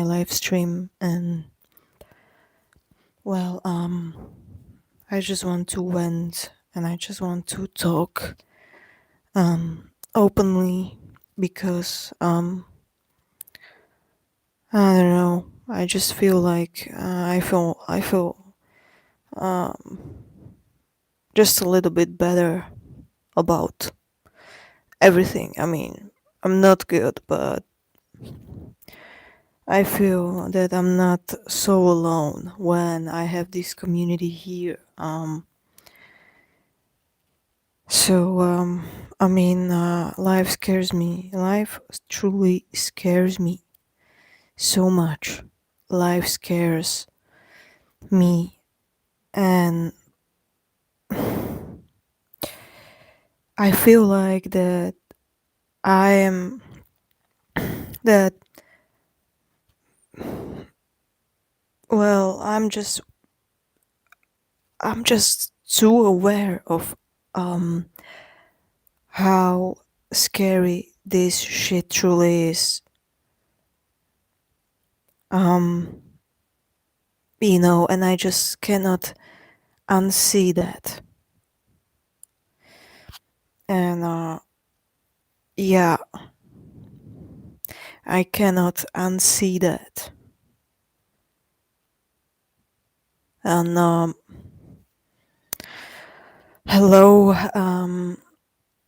live stream. And well, I just want to vent and I just want to talk openly because I don't know. I just feel like I feel just a little bit better about everything. I mean, I'm not good, but I feel that I'm not so alone when I have this community here. So I mean, life scares me. Life truly scares me so much. Life scares me, and I feel like that I am that. Well, I'm just too aware of um how scary this shit truly is. Um, and I just cannot unsee that. And yeah, I cannot unsee that. And hello,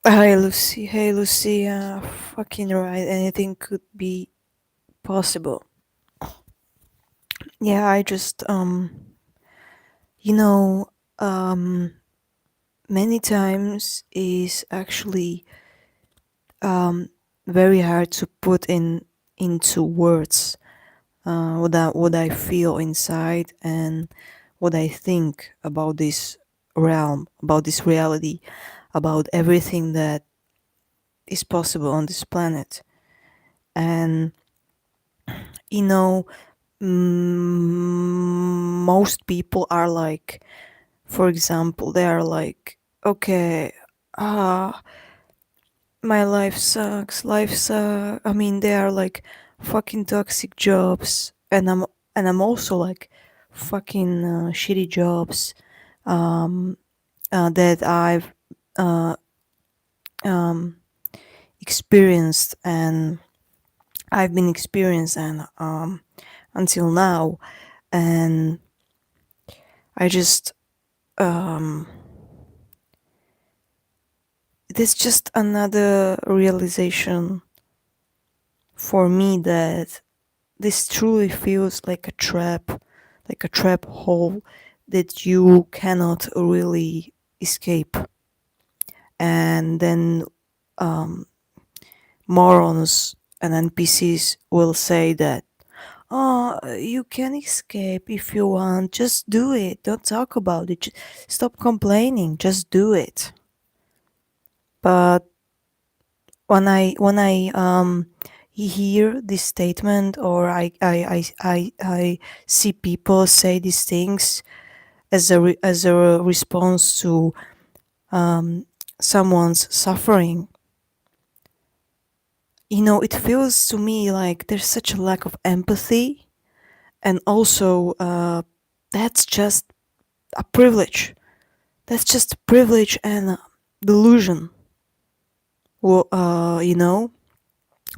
hi Lucy, hey Lucy, fucking right, anything could be possible. Yeah, I just you know, um, many times is actually um very hard to put into words what I feel inside and what I think about this realm, about this reality, about everything that is possible on this planet. And you know, most people are like, for example, they are like, okay, ah, my life sucks. Life sucks. I mean, they are like fucking toxic jobs, and I'm also like fucking shitty jobs um, that I've uh, um, experienced and I've been experienced and until now, and I just um, it's just another realization for me that this truly feels like a trap hole that you cannot really escape. And then um, morons and NPCs will say that, oh, you can escape if you want. Just do it. Don't talk about it. Stop complaining. Just do it. But when I hear this statement or I see people say these things as a response to um, someone's suffering, it feels to me like there's such a lack of empathy, and also that's just a privilege. That's just a privilege and delusion. Well,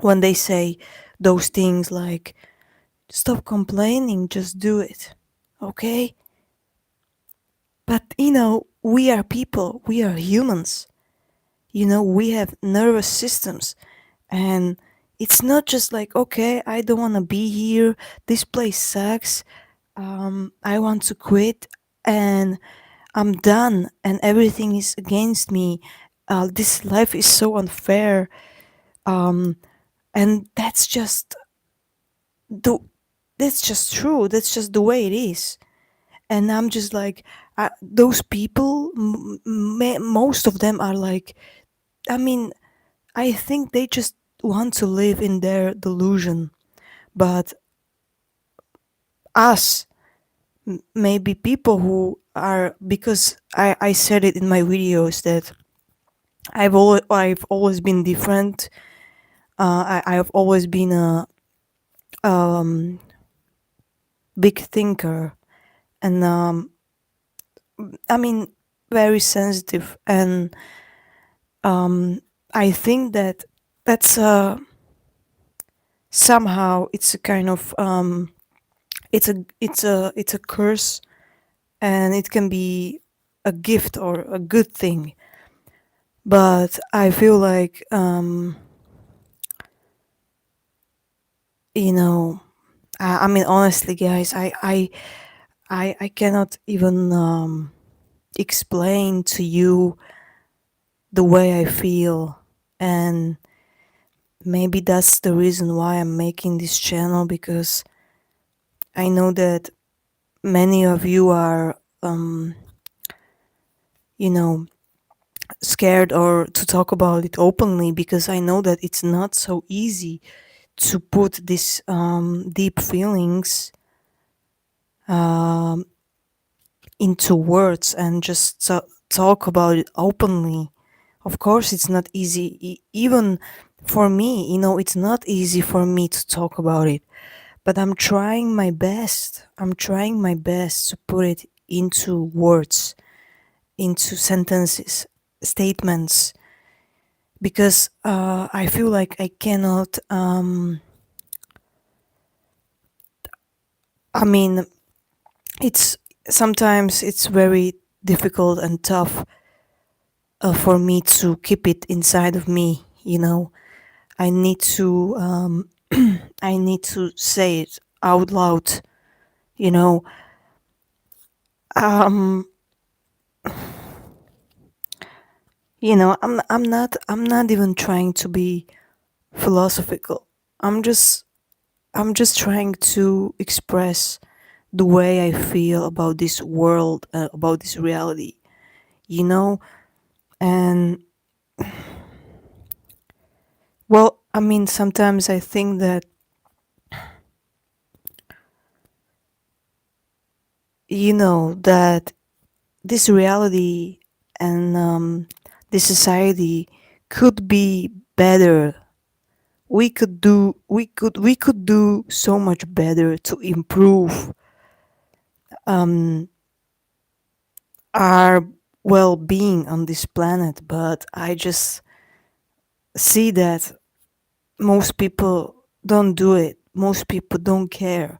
when they say those things like stop complaining, just do it. Okay? But we are people, we are humans. We have nervous systems, and it's not just like, okay, I don't want to be here, this place sucks, I want to quit, and I'm done, and everything is against me. This life is so unfair, um, and the that's just true. That's just the way it is. And I'm just like, those people. Most of them are like. I mean, I think they just want to live in their delusion. But us, maybe people who are, because I said it in my videos that I've always been different. I've always been um, big thinker, and I mean, very sensitive. And I think that that's somehow it's a kind of it's a curse, and it can be a gift or a good thing. But I feel like you know, I mean, honestly, guys, I cannot even explain to you the way I feel. And maybe that's the reason why I'm making this channel, because I know that many of you are, you know, scared or to talk about it openly, because I know that it's not so easy to put these deep feelings um, into words and just talk about it openly. Of course, it's not easy. Even for me, it's not easy for me to talk about it. But I'm trying my best. I'm trying my best to put it into words, into sentences, statements, because I feel like I cannot. I mean, it's sometimes it's very difficult and tough for me to keep it inside of me. I need to I need to say it out loud. You know, um, I'm not even trying to be philosophical. I'm just I'm just trying to express the way I feel about this world, about this reality. You know, and well, I mean, sometimes I think that that this reality and this society could be better. We could do so much better to improve our well-being on this planet, but I just see that most people don't do it. Most people don't care,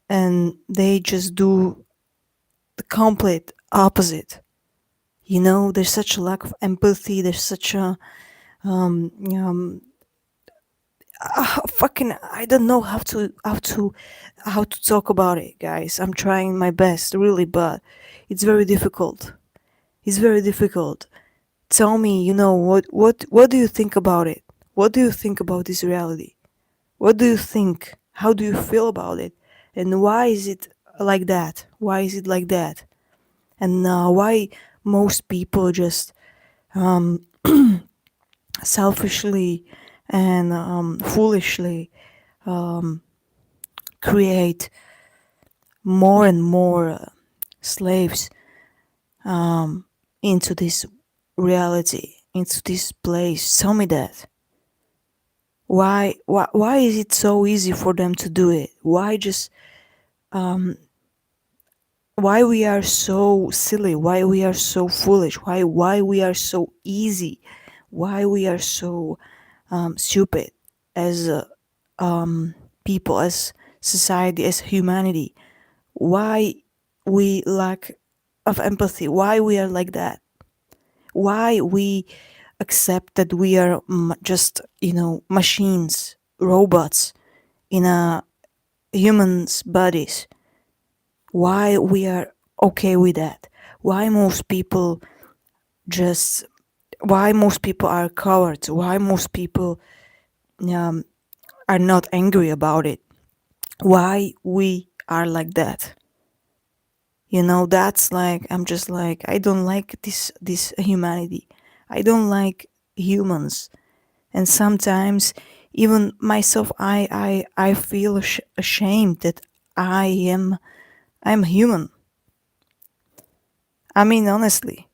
and they just do the complete opposite. There's such a lack of empathy. There's such a fucking, I don't know how to talk about it, guys. I'm trying my best, really, but it's very difficult. It's very difficult. Tell me, what do you think about it? What do you think about this reality? What do you think? How do you feel about it? And why is it like that? Why is it like that? And why most people just selfishly and foolishly create more and more slaves into this reality, into this place? Tell me that. Why is it so easy for them to do it? Why we are so silly? Why we are so foolish? Why we are so easy? Why we are so stupid as people, as society, as humanity? Why we lack of empathy? Why we are like that? Why we accept that we are just machines, robots in a human's bodies? Why we are okay with that? Why most people just why most people are cowards? Why most people um, are not angry about it? Why we are like that? That's like, I'm just like, I don't like this humanity. I don't like humans. And sometimes even myself, I feel ashamed that I'm human. I mean, honestly,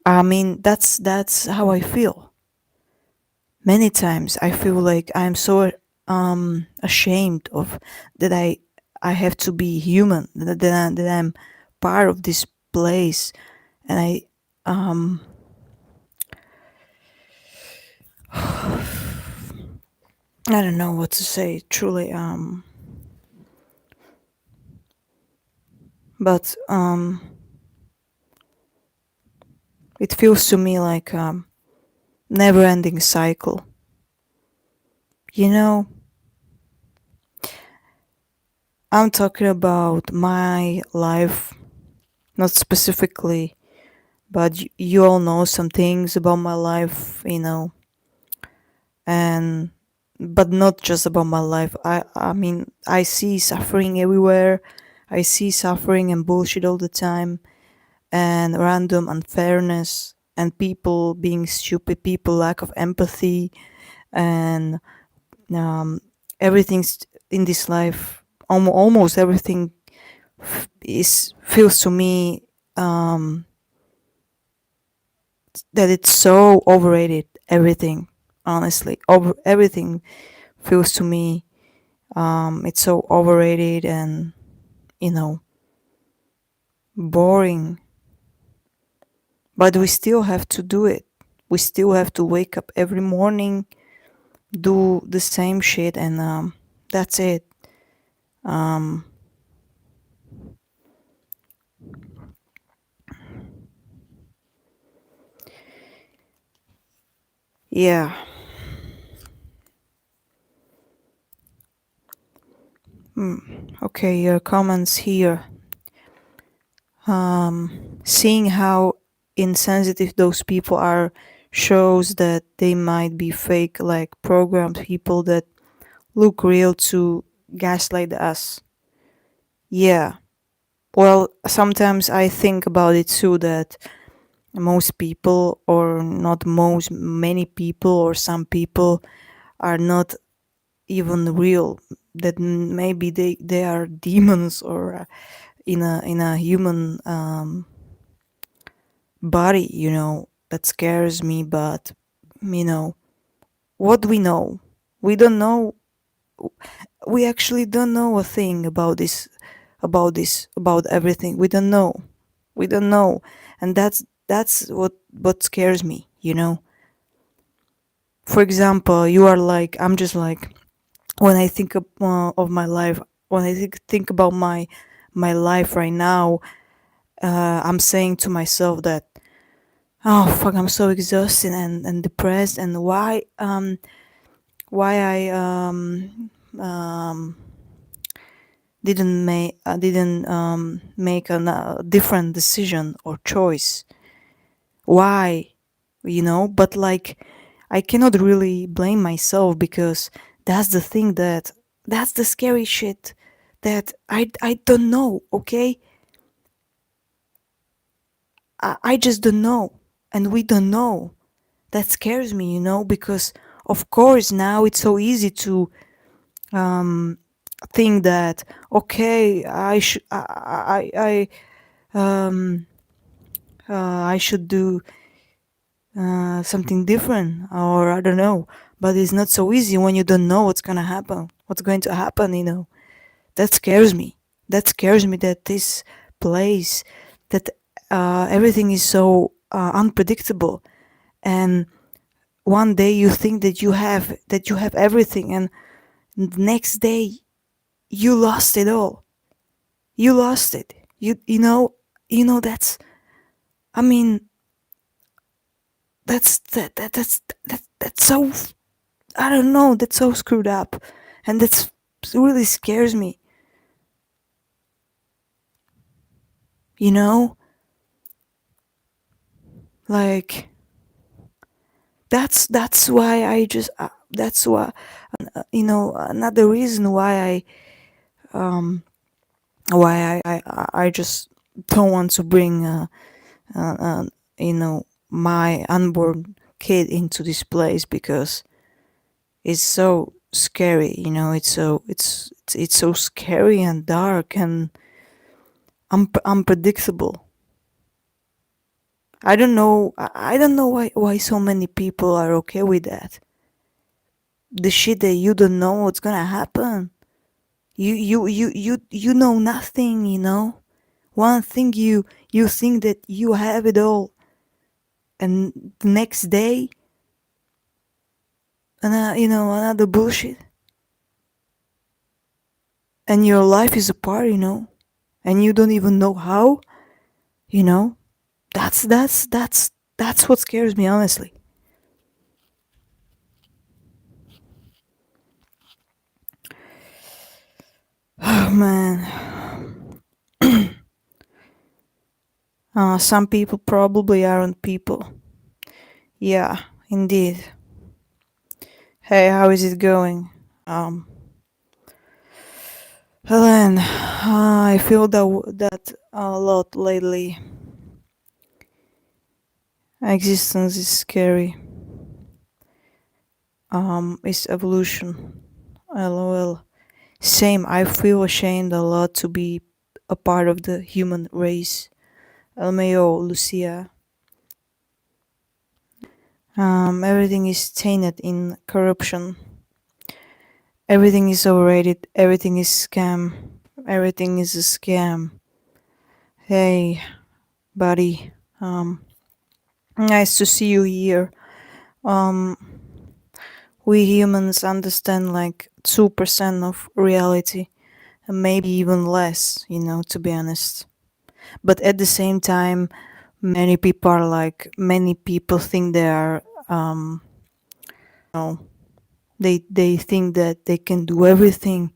I mean, that's how I feel. Many times I feel like I'm so ashamed of that I have to be human, that I'm part of this place, and um I don't know what to say truly, but it feels to me like never ending cycle. You know, I'm talking about my life, not specifically, but you all know some things about my life, and but not just about my life. I mean, I see suffering everywhere. I see suffering and bullshit all the time, and random unfairness, and people being stupid, people lack of empathy, and um, everything's in this life. Almost everything is feels to me um, that it's so overrated. Everything, honestly, over everything feels to me it's so overrated and you know boring. But we still have to do it. We still have to wake up every morning, do the same shit, and that's it. Um, yeah. Okay, your comments here. Seeing how insensitive those people are shows that they might be fake, like programmed people that look real to gaslight us. Yeah. Well, sometimes I think about it too that most people, or not most, many people, or some people are not even real. That maybe they are demons or in a human body, that scares me. But you know what we know, we don't know. We actually don't know a thing about everything. We don't know. We don't know, and that's what scares me. For example, you are like, I'm just like, when I think of my life, when I think about my life right now, I'm saying to myself that, oh fuck, I'm so exhausted and depressed, and why I didn't make a different decision or choice. Why, but like, I cannot really blame myself, because that's the thing, that's the scary shit, that I don't know. Okay, I just don't know, and we don't know. That scares me, because of course now it's so easy to think that, okay, um I should do something different, or I don't know. But it's not so easy when you don't know what's going to happen. That scares me. That scares me, that this place, that everything is so unpredictable, and one day you think that you have everything, and the next day you lost it all. You lost it. That's, I mean, that's so, I don't know, that's so screwed up, and that's really scares me. You know, like, that's why I just that's why, another reason why I just don't want to bring uh, uh, my unborn kid into this place, because it's so scary. It's so scary and dark and unpredictable. I don't know. I don't know why so many people are okay with that. the shit that you don't know what's gonna happen. You know nothing, you know. One thing you think that you have it all, and the next day, another bullshit, and your life is apart, and you don't even know how, you know. That's what scares me, honestly. Oh man, some people probably aren't people. Yeah, indeed. Hey, how is it going? Helen, I feel that a lot lately. Existence is scary. It's evolution. LOL. Same, I feel ashamed a lot to be a part of the human race. LMAO, Lucia. Everything is tainted in corruption. Everything is overrated. Everything is scam. Everything is a scam. Hey, buddy. Nice to see you here. Um, we humans understand like 2% of reality, and maybe even less, to be honest. But at the same time, many people think they are, know, they think that they can do everything,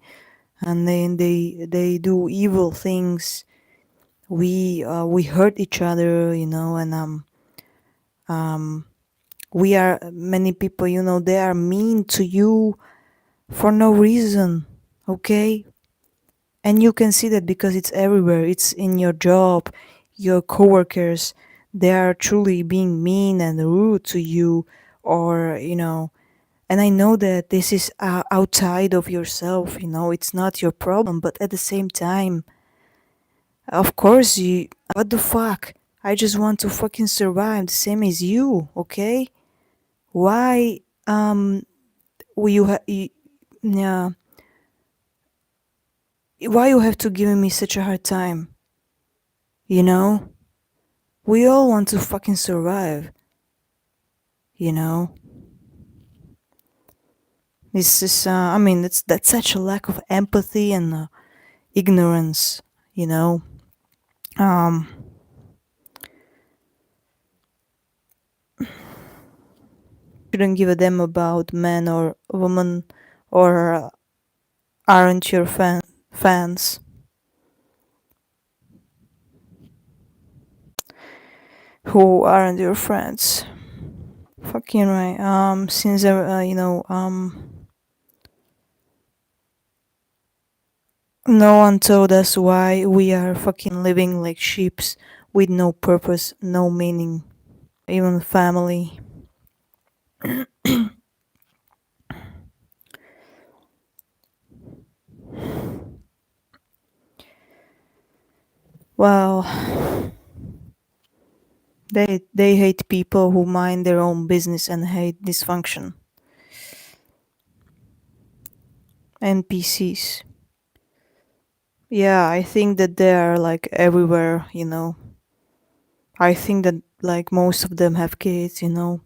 and then they do evil things. We hurt each other, and um, we are many people, they are mean to you for no reason, okay? And you can see that because it's everywhere. It's in your job, your coworkers. They are truly being mean and rude to you, or and I know that this is outside of yourself. It's not your problem, but at the same time, of course, what the fuck? I just want to fucking survive the same as you, okay? Why you yeah, why you have to give me such a hard time? You know? We all want to fucking survive, you know? This is I mean, that's such a lack of empathy and ignorance, you know? Um shouldn't give a damn about man or woman, or aren't your fans who aren't your friends. Fucking right. Since no one told us why we are fucking living like sheeps with no purpose, no meaning, even family. Well, they hate people who mind their own business and hate dysfunction. NPCs. Yeah, I think that they are like everywhere, I think that like most of them have kids, and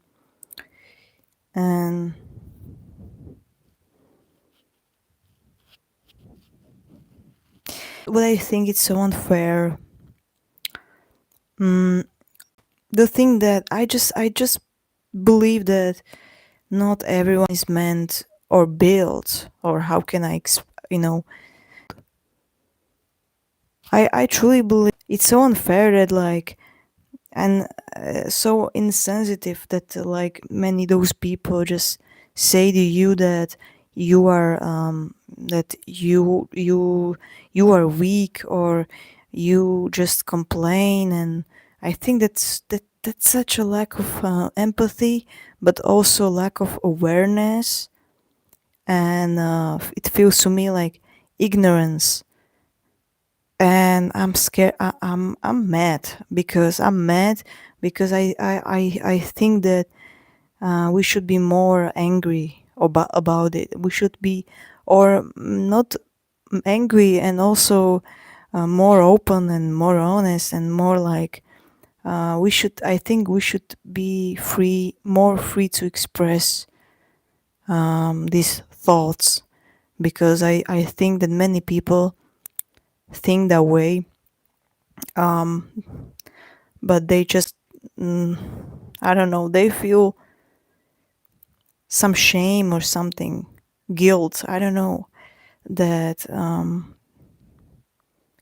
but I think it's so unfair. Mm, the thing that I just believe that not everyone is meant or built, or how can you know I truly believe it's so unfair that like, and so insensitive that like many those people just say to you that you are that you are weak, or you just complain. And I think that's such a lack of empathy, but also lack of awareness. And it feels to me like ignorance. And I'm scared. I'm mad because I think that we should be more angry about it. We should be, or not angry, and also more open and more honest and more like we should. I think we should be free, more free to express these thoughts, because I think that many people think that way, um, but they just mm, I don't know, they feel some shame or something, guilt, I don't know, that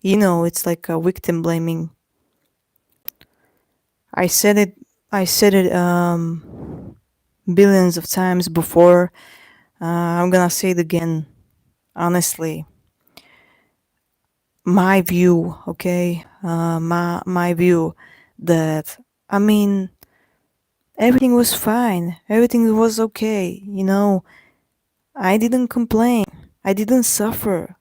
it's like a victim blaming. I said it I said it billions of times before. I'm gonna say it again. Honestly, my view, okay, my view, that I mean everything was fine, everything was okay. I didn't complain, I didn't suffer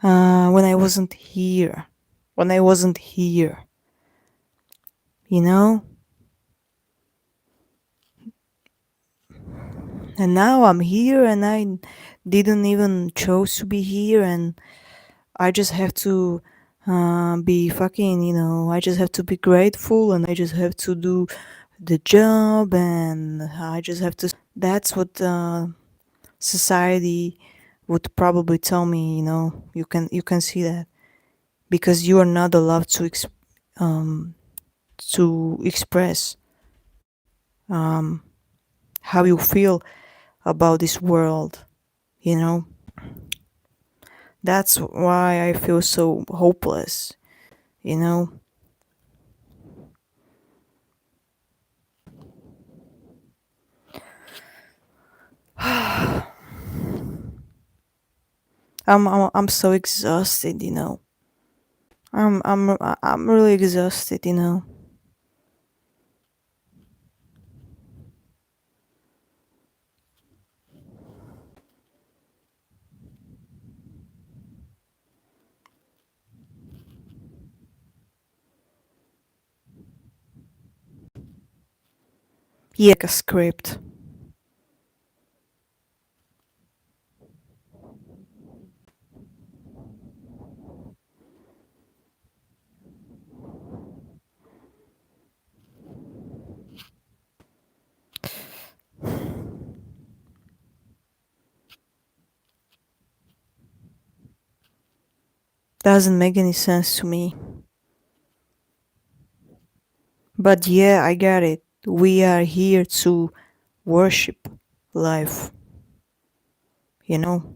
when I wasn't here. When I wasn't here, you know? And now I'm here and I didn't even chose to be here, and I just have to be fucking, I just have to be grateful, and I just have to do the job, and I just have to. That's what society would probably tell me. You can see that, because you are not allowed um, to express um, how you feel about this world. You know, that's why I feel so hopeless. You know, I'm so exhausted. I'm really exhausted. Yeah, like a script. Doesn't make any sense to me. But yeah, I get it. We are here to worship life, you know?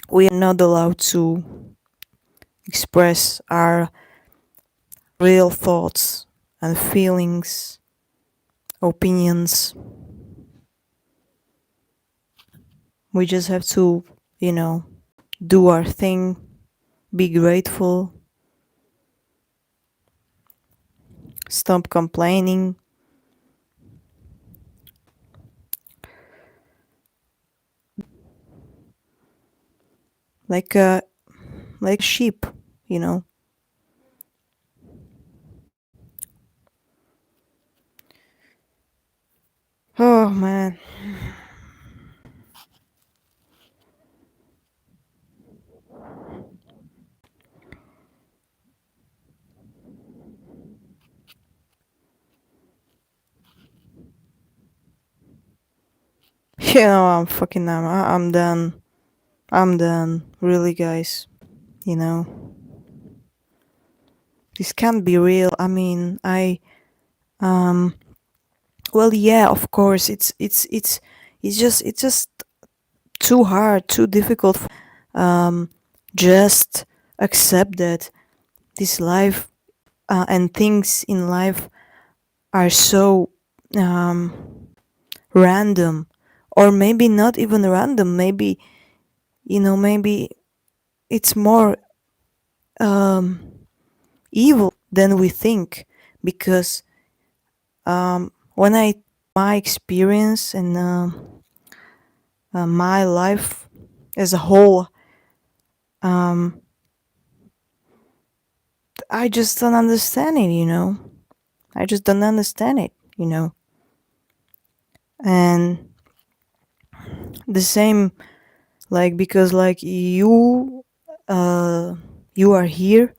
We are not allowed to express our real thoughts and feelings, opinions. We just have to, you know, do our thing, be grateful, stop complaining, like a sheep, you know. Oh man. I'm done. I'm done. Really, guys. You know, this can't be real. I mean, um, well, yeah, of course, it's just too hard, too difficult. Just accept that this life and things in life are so um random, or maybe not even random. Maybe it's more evil than we think, because when I my experience and my life as a whole, um, I just don't understand it. I just don't understand it. And the same, like, because like uh you are here,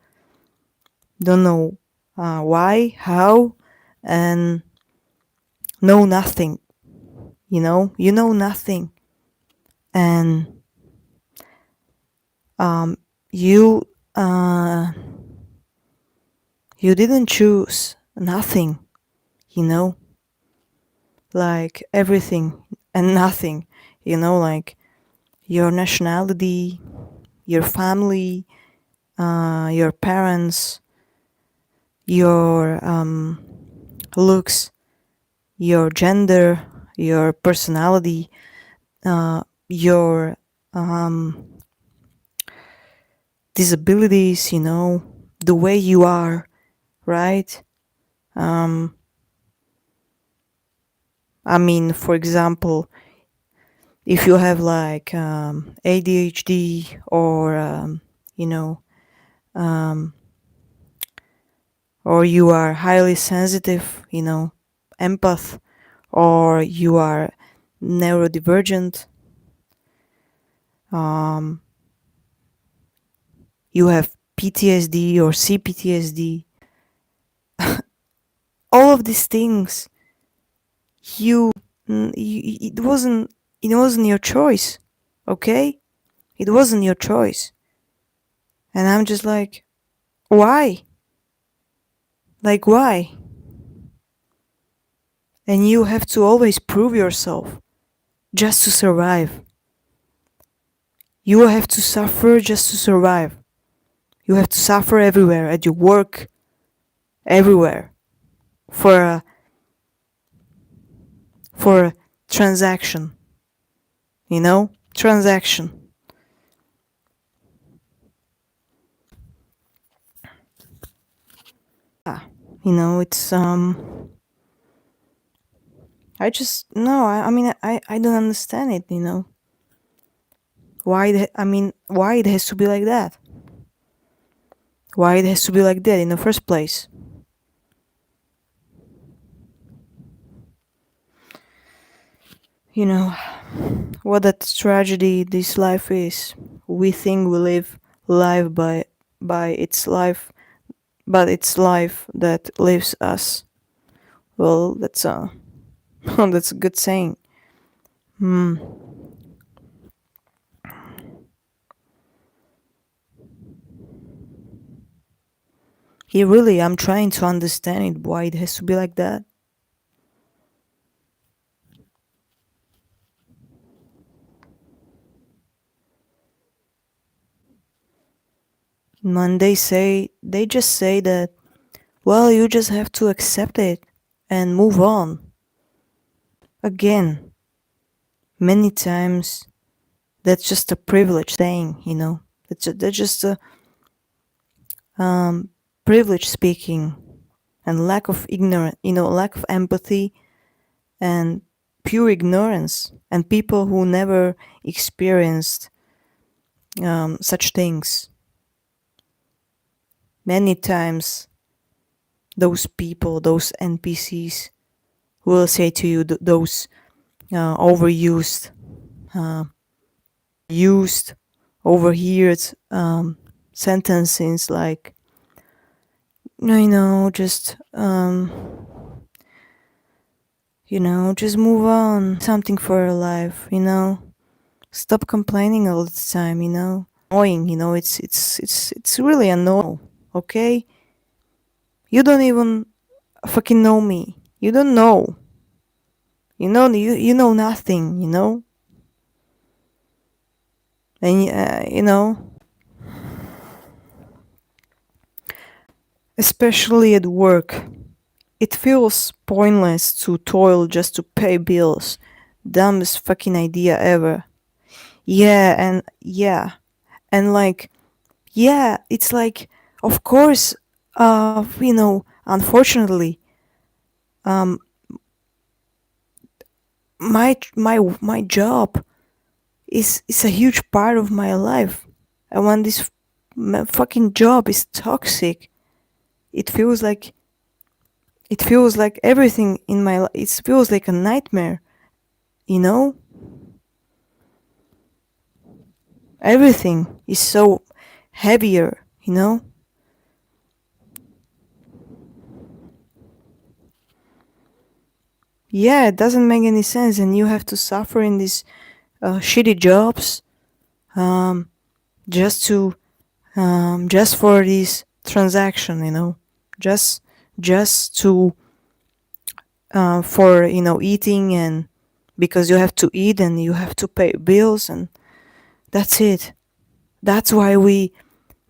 don't know why, how, and know nothing. You know nothing, and um you uh you didn't choose nothing, you know like everything and nothing, like your nationality, your family, your parents, your looks, your gender, your personality, your um, disabilities, the way you are, right? Um, I mean, for example, if you have like ADHD, or you know, um, or you are highly sensitive, empath, or you are neurodivergent, um, you have PTSD or CPTSD, all of these things, you, it wasn't your choice, okay? It wasn't your choice. And I'm just like, why? Like, why? And you have to always prove yourself just to survive. You have to suffer just to survive. You have to suffer everywhere, at your work, everywhere, for a for a transaction, transaction. Ah, it's I just no, I mean, I don't understand it. Why it has to be like that? Why it has to be like that in the first place? You know what a tragedy this life is. We think we live life by its life, but it's life that lives us. Well, that's a that's a good saying. Hmm. Here, really, I'm trying to understand it. Why it has to be like that? When they just say that, well, you just have to accept it and move on. Again, many times that's just a privilege saying. That's just a um, privilege speaking, and lack of ignorance, lack of empathy, and pure ignorance, and people who never experienced such things. Many times, those people, those NPCs, will say to you those overused, uh, used, overheard sentences like, no, just just move on, something for your life, stop complaining all the time, annoying, it's really annoying, okay? You don't even fucking know me. You don't know. You know nothing, and especially at work, it feels pointless to toil just to pay bills. Dumbest fucking idea ever. And like, yeah, it's like, of course, unfortunately, um, my job is a huge part of my life, and when this fucking job is toxic, it feels like It feels like everything in my life, it feels like a nightmare, you know? Everything is so heavier, you know? Yeah, it doesn't make any sense, and you have to suffer in these shitty jobs, um, just to just for this transaction, you know, just just to for eating, and because you have to eat and you have to pay bills, and that's it. That's why we,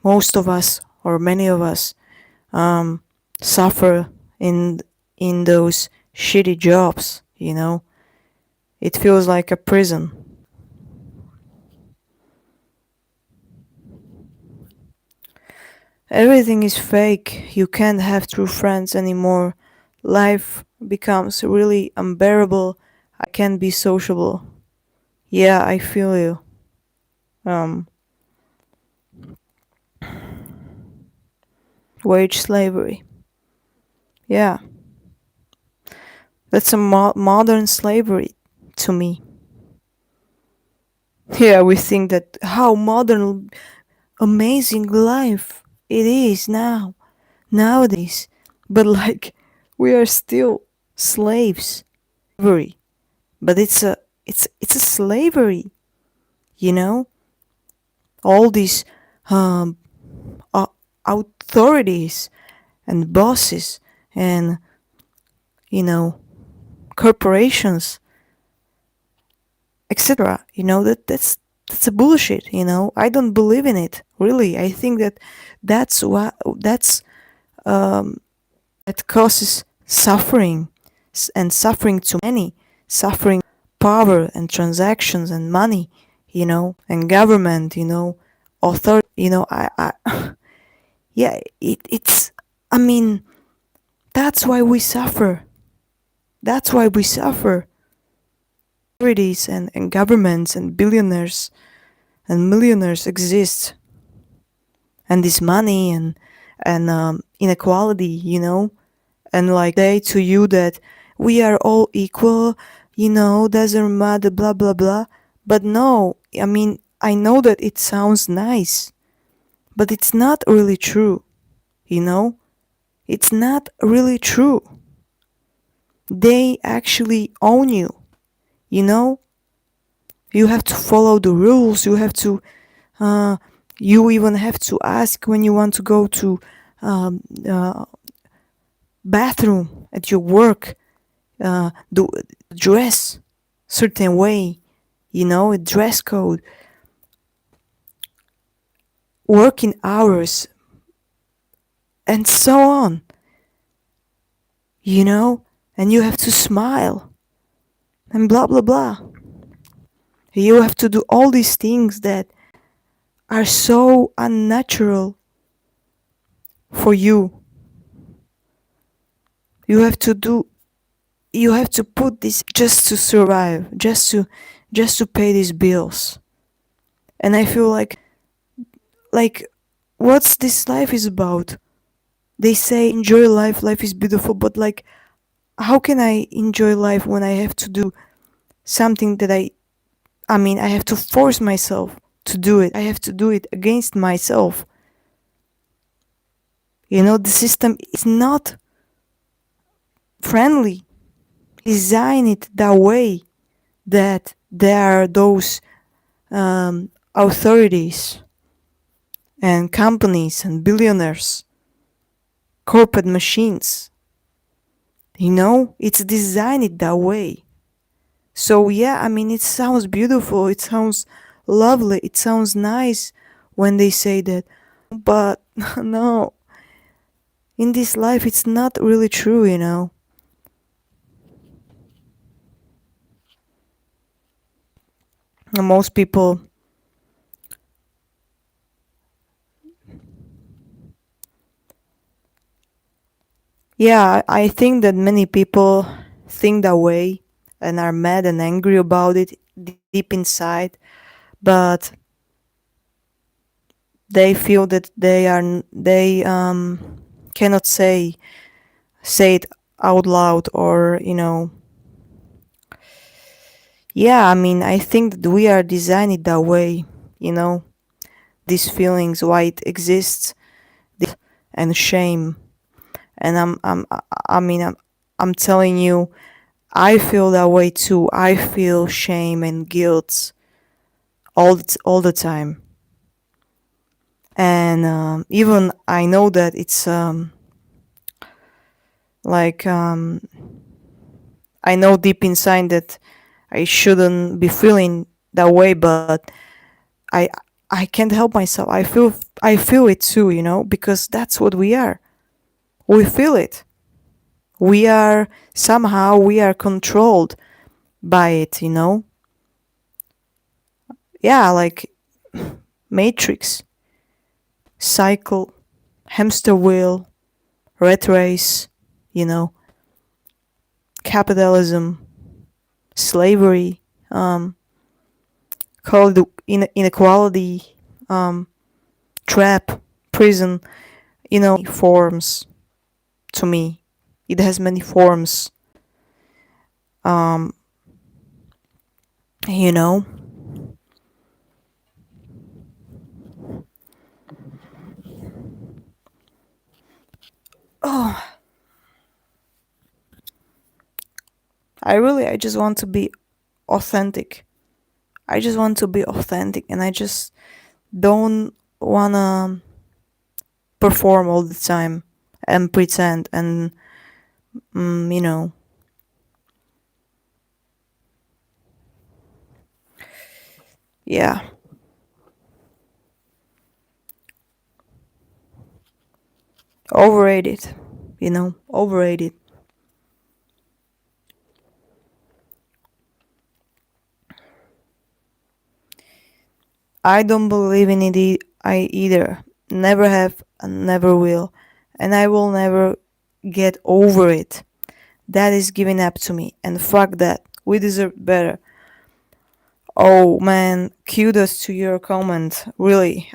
most of us or many of us, um, suffer in those shitty jobs. You know, it feels like a prison. Everything is fake. You can't have true friends anymore. Life becomes really unbearable. I can't be sociable. Yeah, I feel you. Um, Wage slavery. Yeah, that's a modern slavery to me. Yeah, we think that how modern, amazing life it is now, nowadays. But like, we are still slaves. Slavery. But it's a slavery, you know? All these um, uh, authorities and bosses and, you know, corporations, etc. You know, that's a bullshit, you know? I don't believe in it, really. I think that that's what that's that causes suffering, and suffering to many, suffering power and transactions and money, you know, and government, you know, authority, you know. I yeah, it's, I mean, that's why we suffer. That's why we suffer. Authorities and governments and billionaires and millionaires exist, and this money and inequality, you know, and like they to you that we are all equal, you know, doesn't matter, blah blah blah. But no, I mean, I know that it sounds nice, but it's not really true, you know? It's not really true. They actually own you, you know? You have to follow the rules, you have to uh you even have to ask when you want to go to um, uh, bathroom at your work, do dress certain way, you know, a dress code, working hours, and so on, you know, and you have to smile and blah blah blah. You have to do all these things that are so unnatural for you. You have to do, you have to put this just to survive, just to pay these bills. And I feel like what's this life is about? They say enjoy life, life is beautiful, but like, how can I enjoy life when I have to do something that I mean, I have to force myself to do it. I have to do it against myself. You know, the system is not friendly. Design it that way that there are those authorities and companies and billionaires, corporate machines. You know, it's designed that way. So yeah, I mean, it sounds beautiful. It sounds lovely. It sounds nice when they say that. But no, in this life, it's not really true, you know. And most people, yeah, I think that many people think that way and are mad and angry about it deep inside, but they feel that they cannot say it out loud, or yeah, I mean, I think that we are designed that way, you know, these feelings, why it exists, and shame. And I mean, I'm telling you, I feel that way too. I feel shame and guilt all the time. And even I know that it's like I know deep inside that I shouldn't be feeling that way, but I I can't help myself. I feel it too, because that's what we are. We feel it. We are somehow we are controlled by it. Yeah, like Matrix, cycle, hamster wheel, rat race, you know, capitalism, slavery, um, called inequality, um, trap, prison. Forms to me. It has many forms. Um, you know. Oh, I just want to be authentic. I just want to be authentic, and I just don't wanna perform all the time and pretend and mm, you know yeah, overrated. Overrated. I don't believe in it I either. Never have and never will, and I will never get over it. That is giving up to me, and fuck that. We deserve better. Oh man, kudos to your comment. Really,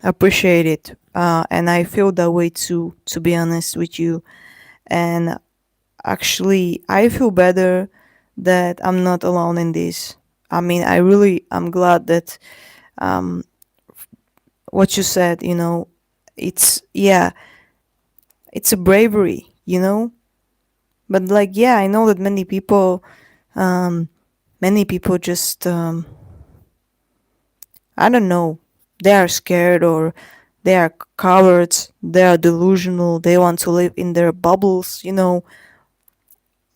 appreciate it. And I feel that way too, to be honest with you. And actually, I feel better that I'm not alone in this. I mean, I'm glad that um, what you said, yeah, it's a bravery. But like, yeah, I know that many people just, I don't know, they are scared, or they are cowards, they are delusional, they want to live in their bubbles,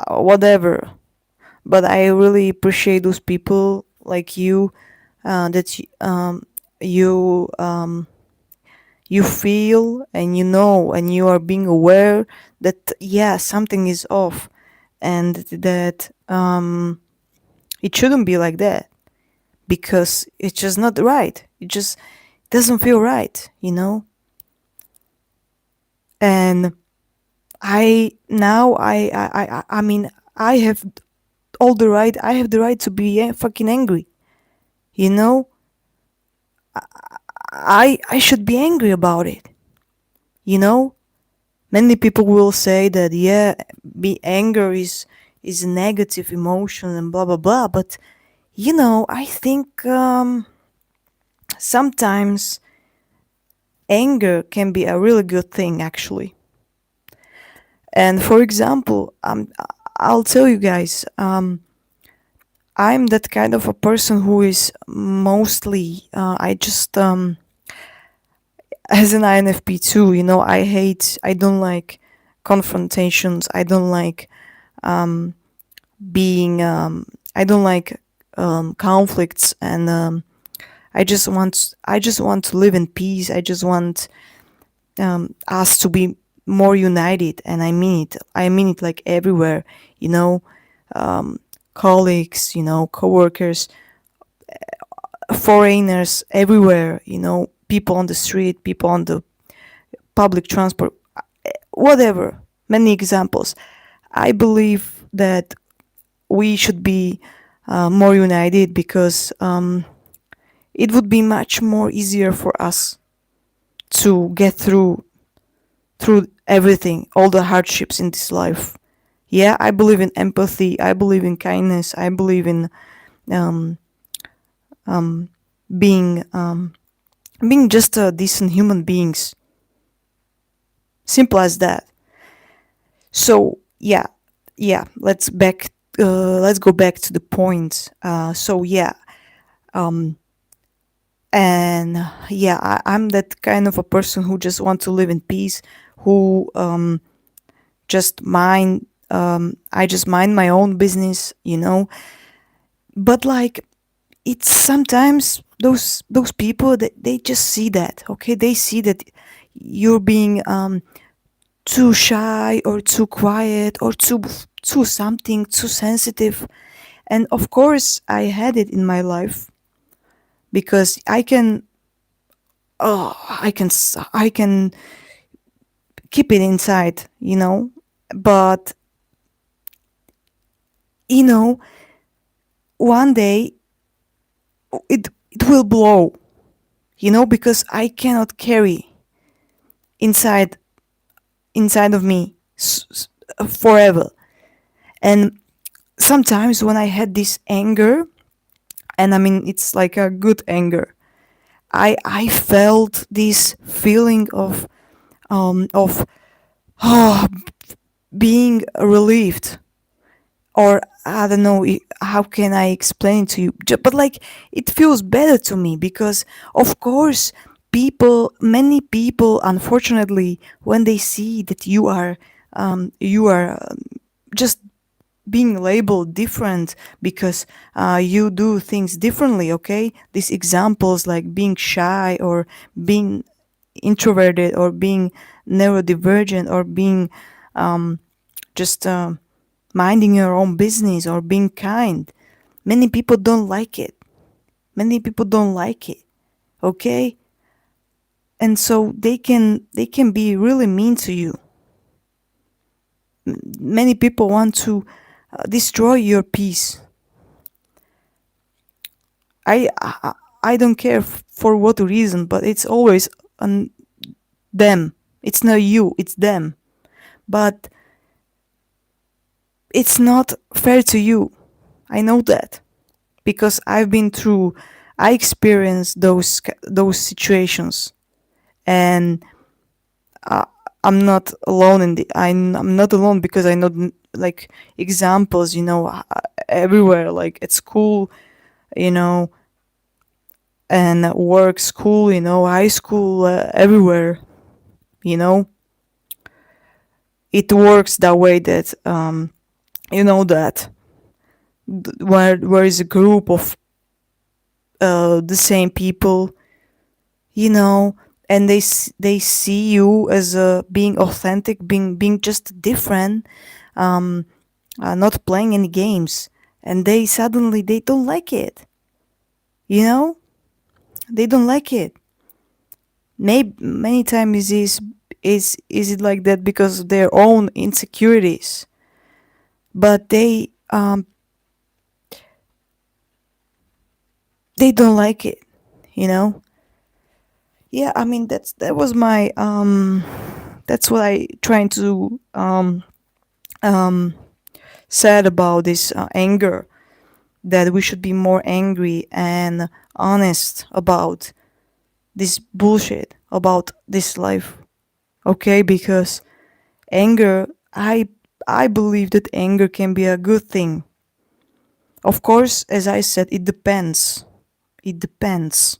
whatever. But I really appreciate those people like you, you you feel, and and you are being aware that, yeah, something is off, and that it shouldn't be like that, because it's just not right. It just doesn't feel right. And I mean, I have I have the right to be fucking angry. you know I should be angry about it. you know Many people will say that, yeah, be anger is a negative emotion and blah blah blah, but I think sometimes anger can be a really good thing, actually. And for example, I'll tell you guys, I'm that kind of a person who is mostly, I just, as an INFP too, I don't like confrontations. I don't like um, being, I don't like conflicts, and I just want to live in peace. I just want us to be more united, and I mean it like everywhere. You know, um, colleagues, coworkers, foreigners, everywhere. People on the street, people on the public transport, whatever. Many examples. I believe that we should be more united, because it would be much more easier for us to get through everything, all the hardships in this life. Yeah, I believe in empathy, I believe in kindness, I believe in um, um, being being just a decent human beings. Simple as that. So yeah, yeah. Let's go back to the point. So yeah, um, and yeah, I'm that kind of a person who just want to live in peace, who just mind. I just mind my own business, you know. But like, it's sometimes those people that they just see that. Okay, they see that you're being too shy or too quiet or too something too sensitive. And of course I had it in my life because I can keep it inside, you know. But you know, one day it will blow, you know, because I cannot carry inside inside of me forever. And sometimes when I had this anger, and I mean it's like a good anger, I felt this feeling of oh, being relieved, or I don't know how can I explain to you, but like it feels better to me because of course many people, unfortunately, when they see that you are just being labeled different because you do things differently. Okay, these examples like being shy or being introverted or being neurodivergent or being just minding your own business or being kind, many people don't like it. Many people don't like it. Okay, and so they can be really mean to you. Many people want to destroy your peace. I don't care for what reason, but it's always on them. It's not you, it's them. But it's not fair to you. I know that because I experienced those situations, and I'm not alone I'm not alone because I know like examples, you know, everywhere, like at school, you know, and at work, school, you know, high school, everywhere, you know, it works that way that you know that where is a group of the same people, you know, and they see you as being authentic, being just different, um, not playing any games, and they suddenly they don't like it, you know, they don't like it. Maybe many times is it like that because of their own insecurities, but they don't like it, you know. Yeah, I mean that was my that's what I trying to um said about this anger, that we should be more angry and honest about this bullshit about this life. Okay, because anger, I believe that anger can be a good thing. Of course, as I said, it depends. It depends.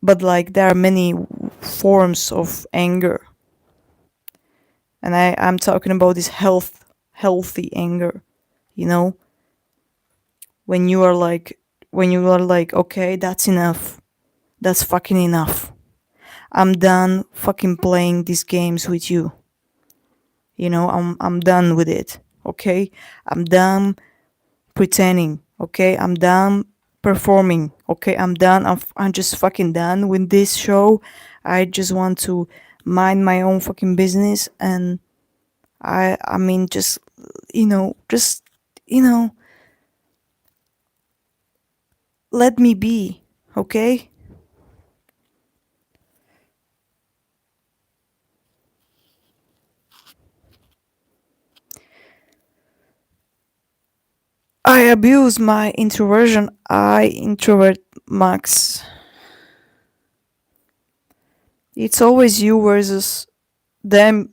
But like there are many forms of anger, and I'm talking about this healthy anger, you know, when you are like okay, that's enough, that's fucking enough, I'm done fucking playing these games with you, you know, I'm done with it. Okay, I'm done pretending. Okay, I'm done performing. Okay, I'm just fucking done with this show. I just want to mind my own fucking business, and I mean just just you know let me be. Okay. I abuse my introversion. I introvert max. It's always you versus them.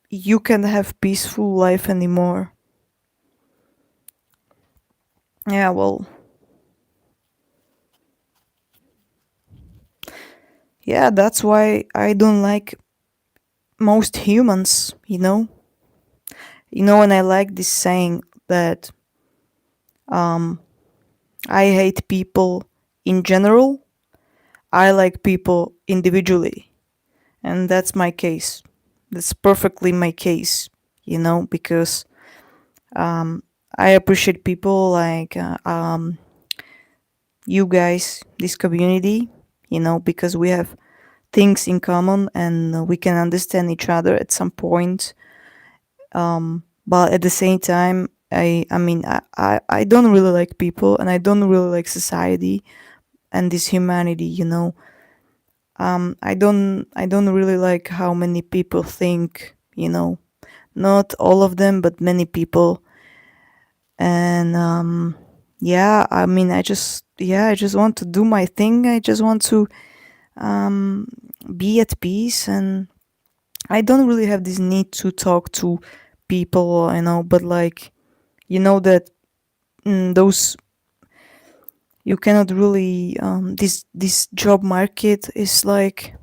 You can't have peaceful life anymore. Yeah, well, yeah, that's why I don't like most humans, you know? You know, and I like this saying that um, I hate people in general, I like people individually. And that's my case. That's perfectly my case, you know, because um, I appreciate people like you guys, this community, you know, because we have things in common and we can understand each other at some point. But at the same time, I don't really like people and I don't really like society and this humanity, you know. I don't really like how many people think, you know, not all of them, but many people. And yeah, I just want to do my thing. I just want to um, be at peace, and I don't really have this need to talk to people, you know. But like, you know that those you cannot really this job market is like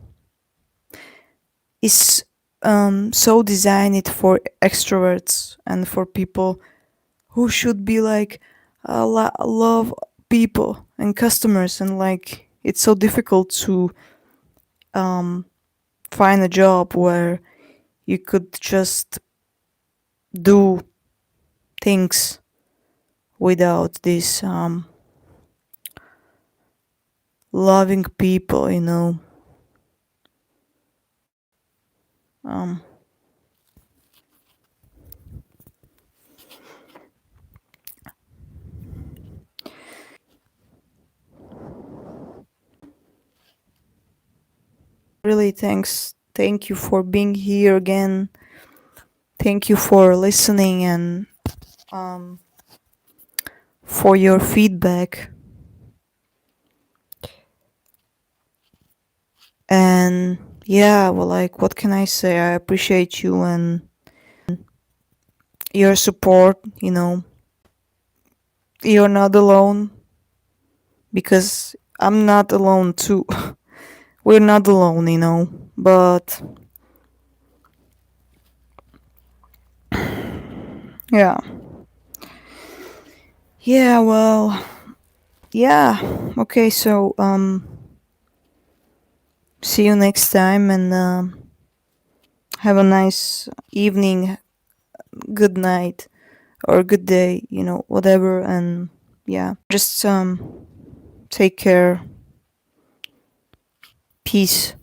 is so designed for extroverts and for people who should be like love people and customers, and like it's so difficult to um, find a job where you could just do things without this loving people, you know. um, really thank you for being here again. Thank you for listening and um, for your feedback. And yeah, well, like, what can I say? I appreciate you and your support. You know, you're not alone because I'm not alone too. We're not alone, you know. But yeah, yeah, well, yeah. Okay, so see you next time and have a nice evening, good night, or good day, you know, whatever. And yeah, just take care. Peace.